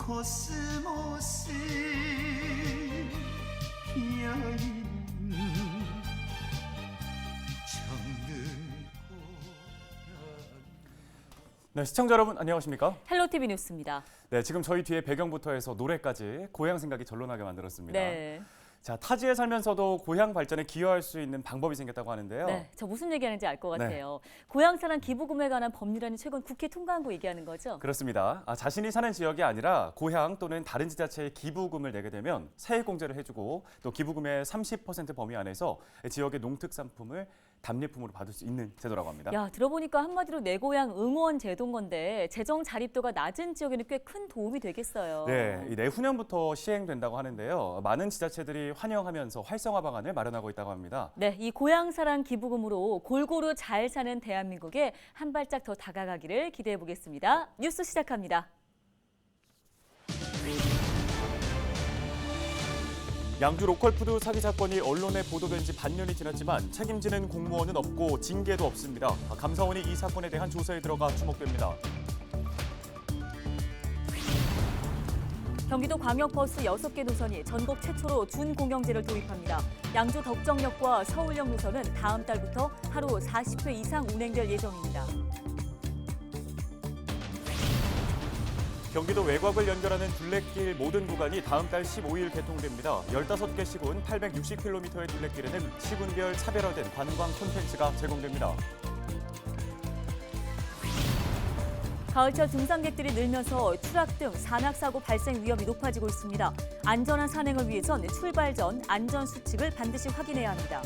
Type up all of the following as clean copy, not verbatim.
코스모스 피어있는 네, 시청자 여러분 안녕하십니까? 헬로티비 뉴스입니다. 네, 지금 저희 뒤에 배경부터 해서 노래까지 고향 생각이 절로 나게 만들었습니다. 네. 자, 타지에 살면서도 고향 발전에 기여할 수 있는 방법이 생겼다고 하는데요. 네, 저 무슨 얘기하는지 알 것 네. 같아요. 고향사랑 기부금에 관한 법률안이 최근 국회 통과한 거 얘기하는 거죠? 그렇습니다. 자신이 사는 지역이 아니라 고향 또는 다른 지자체에 기부금을 내게 되면 세액공제를 해주고 또 기부금의 30% 범위 안에서 지역의 농특산품을 답례품으로 받을 수 있는 제도라고 합니다. 야, 들어보니까 한마디로 내 고향 응원 제도인 건데 재정 자립도가 낮은 지역에는 꽤 큰 도움이 되겠어요. 네, 내후년부터 시행된다고 하는데요. 많은 지자체들이 환영하면서 활성화 방안을 마련하고 있다고 합니다. 네, 이 고향사랑 기부금으로 골고루 잘 사는 대한민국에 한 발짝 더 다가가기를 기대해 보겠습니다. 뉴스 시작합니다. 양주 로컬푸드 사기 사건이 언론에 보도된 지 반년이 지났지만 책임지는 공무원은 없고 징계도 없습니다. 감사원이 이 사건에 대한 조사에 들어가 주목됩니다. 경기도 광역버스 6개 노선이 전국 최초로 준공영제를 도입합니다. 양주 덕정역과 서울역 노선은 다음 달부터 하루 40회 이상 운행될 예정입니다. 경기도 외곽을 연결하는 둘레길 모든 구간이 다음 달 15일 개통됩니다. 15개 시군 860km의 둘레길에는 시군별 차별화된 관광 콘텐츠가 제공됩니다. 가을철 등산객들이 늘면서 추락 등 산악사고 발생 위험이 높아지고 있습니다. 안전한 산행을 위해선 출발 전 안전수칙을 반드시 확인해야 합니다.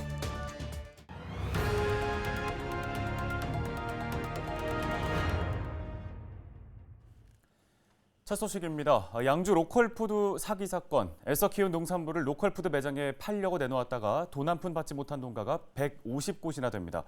첫 소식입니다. 양주 로컬푸드 사기 사건. 애써 키운 농산물을 로컬푸드 매장에 팔려고 내놓았다가 돈 한 푼 받지 못한 농가가 150곳이나 됩니다.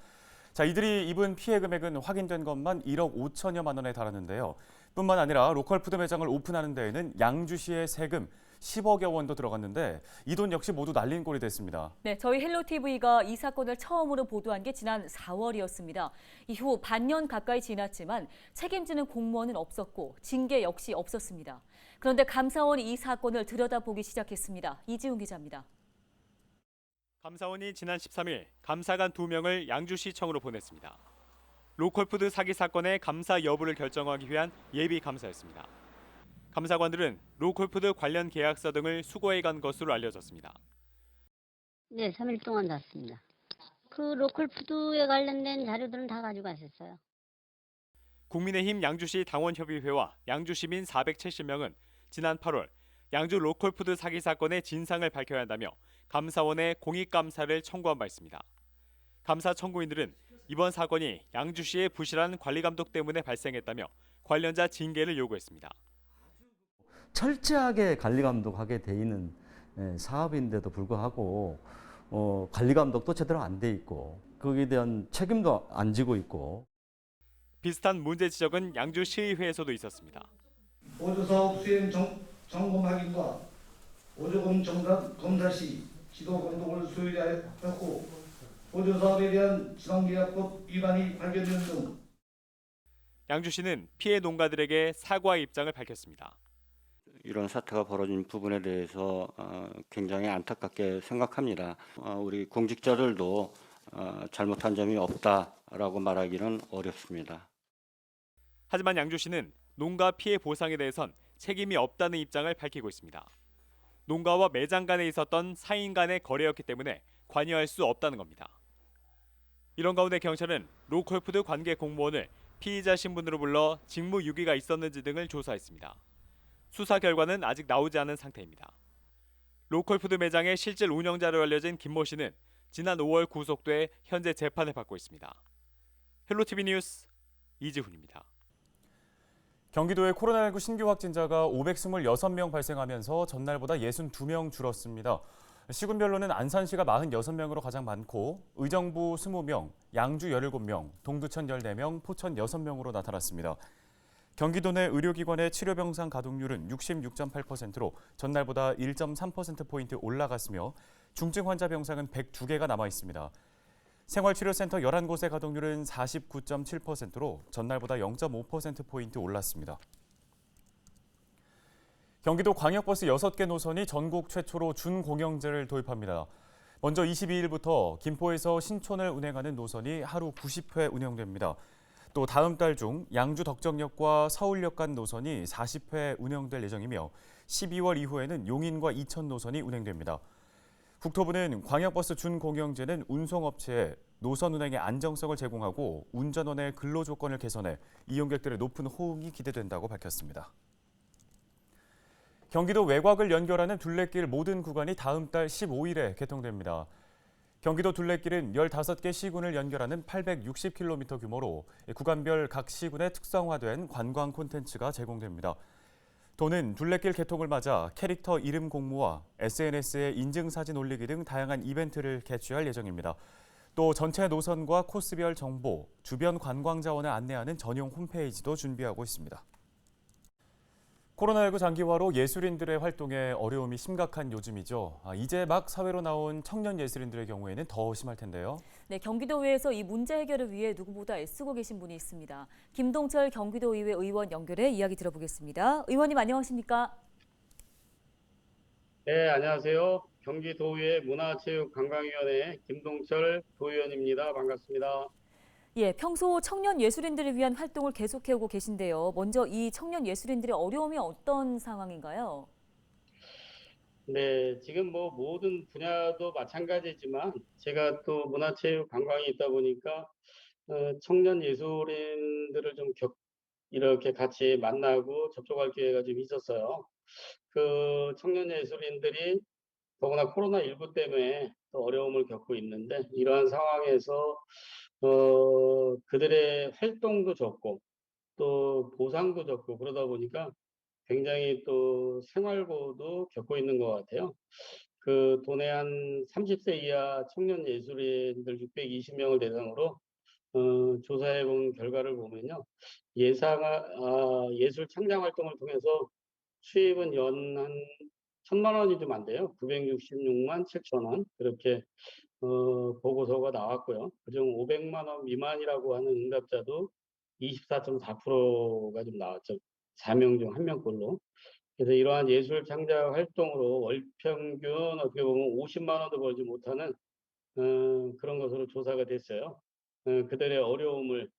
자, 이들이 입은 피해 금액은 확인된 것만 1억 5천여만 원에 달하는데요. 뿐만 아니라 로컬푸드 매장을 오픈하는 데에는 양주시의 세금 10억여 원도 들어갔는데 이 돈 역시 모두 날린 꼴이 됐습니다. 네, 저희 헬로티비가 이 사건을 처음으로 보도한 게 지난 4월이었습니다. 이후 반년 가까이 지났지만 책임지는 공무원은 없었고 징계 역시 없었습니다. 그런데 감사원이 이 사건을 들여다보기 시작했습니다. 이지훈 기자입니다. 감사원이 지난 13일 감사관 2명을 양주시청으로 보냈습니다. 로컬푸드 사기 사건의 감사 여부를 결정하기 위한 예비 감사였습니다. 감사관들은 로컬푸드 관련 계약서 등을 수거해 간 것으로 알려졌습니다. 네, 3일 동안 났습니다. 그 로컬푸드에 관련된 자료들은 다 가지고 갔었어요. 국민의힘 양주시 당원협의회와 양주시민 470명은 지난 8월 양주 로컬푸드 사기 사건의 진상을 밝혀야 한다며 감사원에 공익감사를 청구한 바 있습니다. 감사 청구인들은 이번 사건이 양주시의 부실한 관리감독 때문에 발생했다며 관련자 징계를 요구했습니다. 철저하게 관리감독하게 돼 있는 사업인데도 불구하고 관리감독도 제대로 안 돼 있고 거기에 대한 책임도 안 지고 있고. 비슷한 문제 지적은 양주시의회에서도 있었습니다. 보조사업 수행 점검 확인과 보조금 정산 검사 시 지도 감독을 수행하였고 보조사업에 대한 지방계약법 위반이 발견되는 등 양주시는 피해 농가들에게 사과의 입장을 밝혔습니다. 이런 사태가 벌어진 부분에 대해서 굉장히 안타깝게 생각합니다. 우리 공직자들도 잘못한 점이 없다라고 말하기는 어렵습니다. 하지만 양주시는 농가 피해 보상에 대해선 책임이 없다는 입장을 밝히고 있습니다. 농가와 매장 간에 있었던 사인 간의 거래였기 때문에 관여할 수 없다는 겁니다. 이런 가운데 경찰은 로컬푸드 관계 공무원을 피의자 신분으로 불러 직무유기가 있었는지 등을 조사했습니다. 수사 결과는 아직 나오지 않은 상태입니다. 로컬푸드 매장의 실질 운영자로 알려진 김모 씨는 지난 5월 구속돼 현재 재판을 받고 있습니다. 헬로티비 뉴스 이지훈입니다. 경기도의 코로나19 신규 확진자가 526명 발생하면서 전날보다 62명 줄었습니다. 시군별로는 안산시가 46명으로 가장 많고 의정부 20명, 양주 17명, 동두천 14명, 포천 6명으로 나타났습니다. 경기도 내 의료기관의 치료병상 가동률은 66.8%로 전날보다 1.3%포인트 올라갔으며 중증 환자 병상은 102개가 남아 있습니다. 생활치료센터 11곳의 가동률은 49.7%로 전날보다 0.5%포인트 올랐습니다. 경기도 광역버스 6개 노선이 전국 최초로 준공영제를 도입합니다. 먼저 22일부터 김포에서 신촌을 운행하는 노선이 하루 90회 운영됩니다. 또 다음 달 중 양주 덕정역과 서울역 간 노선이 40회 운영될 예정이며 12월 이후에는 용인과 이천 노선이 운행됩니다. 국토부는 광역버스 준공영제는 운송업체에 노선 운행의 안정성을 제공하고 운전원의 근로 조건을 개선해 이용객들의 높은 호응이 기대된다고 밝혔습니다. 경기도 외곽을 연결하는 둘레길 모든 구간이 다음 달 15일에 개통됩니다. 경기도 둘레길은 15개 시군을 연결하는 860km 규모로 구간별 각 시군에 특성화된 관광 콘텐츠가 제공됩니다. 도는 둘레길 개통을 맞아 캐릭터 이름 공모와 SNS에 인증사진 올리기 등 다양한 이벤트를 개최할 예정입니다. 또 전체 노선과 코스별 정보, 주변 관광 자원을 안내하는 전용 홈페이지도 준비하고 있습니다. 코로나19 장기화로 예술인들의 활동에 어려움이 심각한 요즘이죠. 이제 막 사회로 나온 청년 예술인들의 경우에는 더 심할 텐데요. 네, 경기도의회에서 이 문제 해결을 위해 누구보다 애쓰고 계신 분이 있습니다. 김동철 경기도의회 의원 연결해 이야기 들어보겠습니다. 의원님 안녕하십니까? 네, 안녕하세요. 경기도의회 문화체육관광위원회 김동철 도의원입니다. 반갑습니다. 예, 평소 청년 예술인들을 위한 활동을 계속해오고 계신데요. 먼저 이 청년 예술인들의 어려움이 어떤 상황인가요? 네, 지금 뭐 모든 분야도 마찬가지지만 제가 또 문화체육관광이 있다 보니까 청년 예술인들을 좀 이렇게 같이 만나고 접촉할 기회가 좀 있었어요. 그 청년 예술인들이 더구나 코로나19 때문에 또 어려움을 겪고 있는데 이러한 상황에서 그들의 활동도 적고 또 보상도 적고 그러다 보니까 굉장히 또 생활고도 겪고 있는 것 같아요. 그 도내 한 30세 이하 청년 예술인들 620명을 대상으로 조사해 본 결과를 보면요. 예술 창작 활동을 통해서 수입은 연 한 1,000만 원이 좀 안 돼요. 966만 7천 원. 그렇게 보고서가 나왔고요. 그중 500만 원 미만이라고 하는 응답자도 24.4%가 좀 나왔죠. 4명 중 1명꼴로. 그래서 이러한 예술 창작 활동으로 월 평균 어떻게 보면 50만 원도 벌지 못하는 그런 것으로 조사가 됐어요. 그들의 어려움을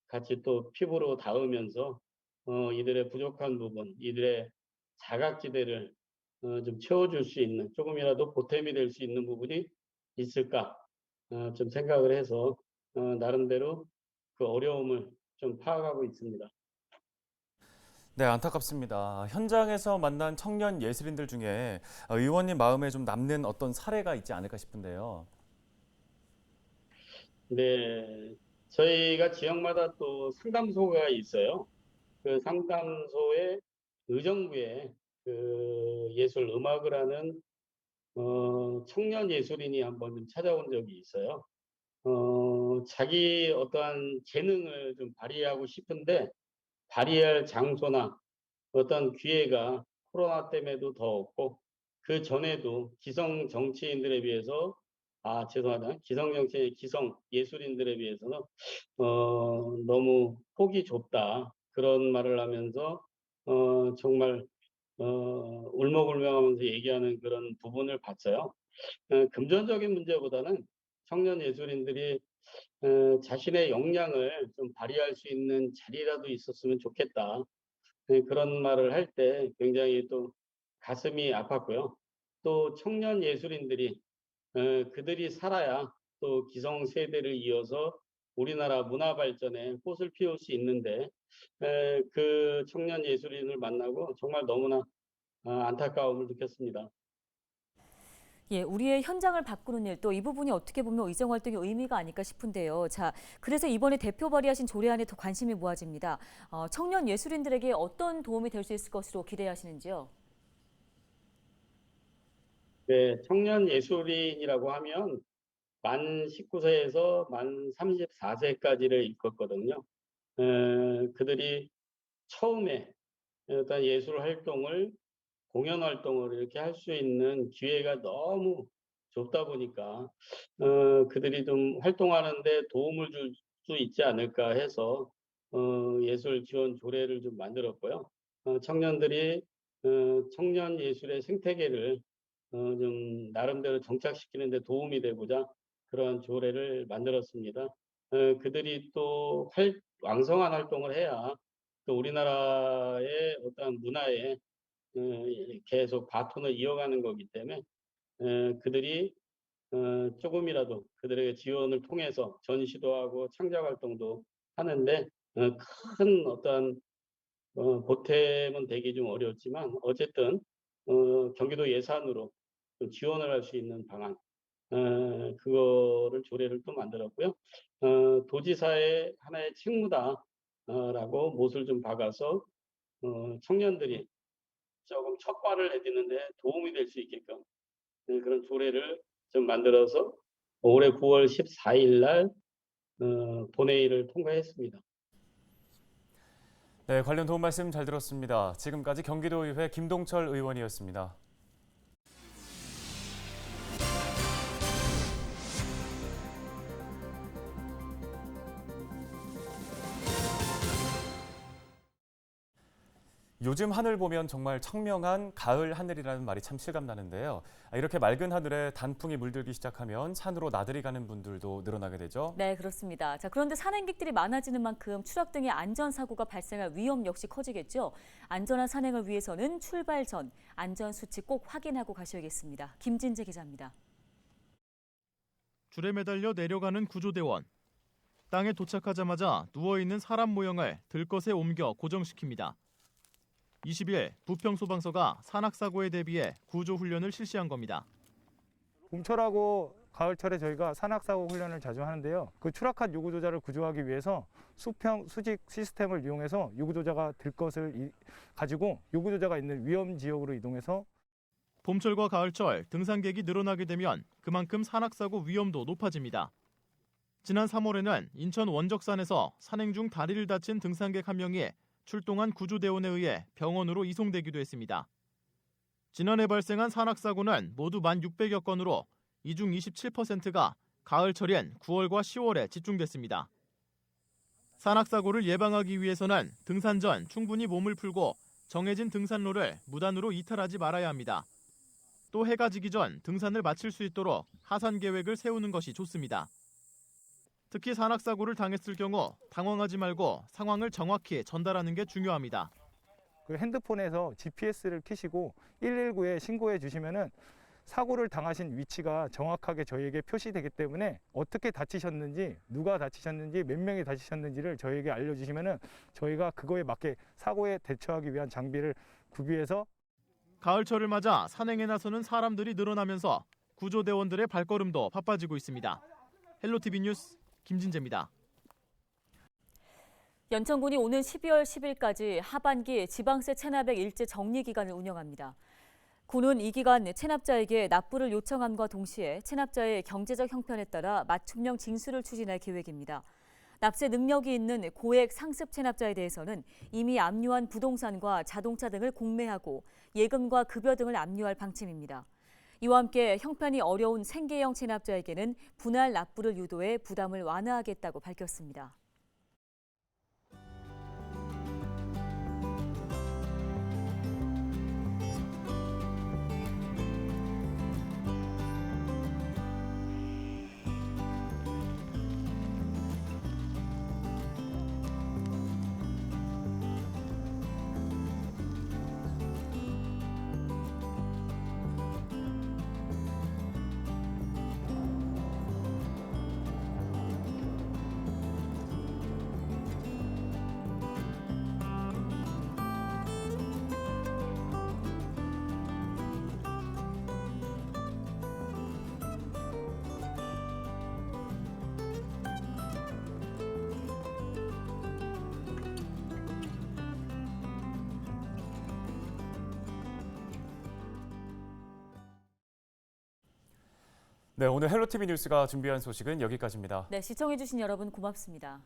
같이 또 피부로 닿으면서 이들의 부족한 부분, 이들의 사각지대를 좀 채워줄 수 있는 조금이라도 보탬이 될 수 있는 부분이 있을까 좀 생각을 해서 나름대로 그 어려움을 좀 파악하고 있습니다. 네, 안타깝습니다. 현장에서 만난 청년 예술인들 중에 의원님 마음에 좀 남는 어떤 사례가 있지 않을까 싶은데요. 네, 저희가 지역마다 또 상담소가 있어요. 그 상담소에 의정부에 그 예술 음악을 하는 청년 예술인이 한번 좀 찾아온 적이 있어요. 자기 어떠한 재능을 좀 발휘하고 싶은데 발휘할 장소나 어떤 기회가 코로나 때문에도 더 없고 그 전에도 기성 정치인들에 비해서 죄송하다. 기성 정치인, 기성 예술인들에 비해서는 너무 폭이 좁다. 그런 말을 하면서 정말 울먹울먹하면서 얘기하는 그런 부분을 봤어요. 금전적인 문제보다는 청년 예술인들이 자신의 역량을 좀 발휘할 수 있는 자리라도 있었으면 좋겠다. 그런 말을 할 때 굉장히 또 가슴이 아팠고요. 또 청년 예술인들이 그들이 살아야 또 기성 세대를 이어서 우리나라 문화 발전에 꽃을 피울 수 있는데 그 청년 예술인을 만나고 정말 너무나 안타까움을 느꼈습니다. 예, 우리의 현장을 바꾸는 일, 또 이 부분이 어떻게 보면 의정 활동의 의미가 아닐까 싶은데요. 자, 그래서 이번에 대표 발의하신 조례안에 더 관심이 모아집니다. 청년 예술인들에게 어떤 도움이 될 수 있을 것으로 기대하시는지요? 네, 청년 예술인이라고 하면 만 19세에서 만 34세까지를 일컫거든요. 그들이 처음에 어떤 예술 활동을 공연 활동을 이렇게 할 수 있는 기회가 너무 좁다 보니까 그들이 좀 활동하는데 도움을 줄 수 있지 않을까 해서 예술 지원 조례를 좀 만들었고요. 청년들이 청년 예술의 생태계를 좀 나름대로 정착시키는 데 도움이 되고자 그러한 조례를 만들었습니다. 그들이 또 왕성한 활동을 해야 또 우리나라의 어떤 문화에 계속 바톤을 이어가는 거기 때문에 그들이 조금이라도 그들에게 지원을 통해서 전시도 하고 창작 활동도 하는데 큰 어떤 보탬은 되기 좀 어려웠지만 어쨌든 경기도 예산으로 좀 지원을 할 수 있는 방안 그거를 조례를 또 만들었고요. 도지사의 하나의 책무다라고 못을 좀 박아서 청년들이 조금 첫 발을 내딛는데 도움이 될 수 있게끔 그런 조례를 좀 만들어서 올해 9월 14일 날 본회의를 통과했습니다. 네, 관련 도움 말씀 잘 들었습니다. 지금까지 경기도의회 김동철 의원이었습니다. 요즘 하늘 보면 정말 청명한 가을 하늘이라는 말이 참 실감나는데요. 이렇게 맑은 하늘에 단풍이 물들기 시작하면 산으로 나들이 가는 분들도 늘어나게 되죠. 네, 그렇습니다. 자, 그런데 산행객들이 많아지는 만큼 추락 등의 안전사고가 발생할 위험 역시 커지겠죠. 안전한 산행을 위해서는 출발 전 안전수칙 꼭 확인하고 가셔야겠습니다. 김진재 기자입니다. 줄에 매달려 내려가는 구조대원. 땅에 도착하자마자 누워있는 사람 모형을 들것에 옮겨 고정시킵니다. 20일 부평소방서가 산악사고에 대비해 구조훈련을 실시한 겁니다. 봄철하고 가을철에 저희가 산악사고 훈련을 자주 하는데요. 그 추락한 유구조자를 구조하기 위해서 수평 수직 시스템을 이용해서 유구조자가 들것을 가지고 유구조자가 있는 위험 지역으로 이동해서 봄철과 가을철 등산객이 늘어나게 되면 그만큼 산악사고 위험도 높아집니다. 지난 3월에는 인천 원적산에서 산행 중 다리를 다친 등산객 한 명이 출동한 구조대원에 의해 병원으로 이송되기도 했습니다. 지난해 발생한 산악사고는 모두 1,600여 건으로 이 중 27%가 가을철인 9월과 10월에 집중됐습니다. 산악사고를 예방하기 위해서는 등산 전 충분히 몸을 풀고 정해진 등산로를 무단으로 이탈하지 말아야 합니다. 또 해가 지기 전 등산을 마칠 수 있도록 하산 계획을 세우는 것이 좋습니다. 특히 산악사고를 당했을 경우 당황하지 말고 상황을 정확히 전달하는 게 중요합니다. 그 핸드폰에서 GPS를 켜시고 119에 신고해 주시면은 사고를 당하신 위치가 정확하게 저희에게 표시되기 때문에 어떻게 다치셨는지, 누가 다치셨는지, 몇 명이 다치셨는지를 저희에게 알려주시면은 저희가 그거에 맞게 사고에 대처하기 위한 장비를 구비해서 가을철을 맞아 산행에 나서는 사람들이 늘어나면서 구조대원들의 발걸음도 바빠지고 있습니다. 헬로티비 뉴스 김진재입니다. 연천군이 오는 12월 10일까지 하반기 지방세 체납액 일제 정리 기간을 운영합니다. 군은 이 기간 체납자에게 납부를 요청함과 동시에 체납자의 경제적 형편에 따라 맞춤형 징수를 추진할 계획입니다. 납세 능력이 있는 고액 상습 체납자에 대해서는 이미 압류한 부동산과 자동차 등을 공매하고 예금과 급여 등을 압류할 방침입니다. 이와 함께 형편이 어려운 생계형 체납자에게는 분할 납부를 유도해 부담을 완화하겠다고 밝혔습니다. 네, 오늘 헬로티비 뉴스가 준비한 소식은 여기까지입니다. 네, 시청해주신 여러분 고맙습니다.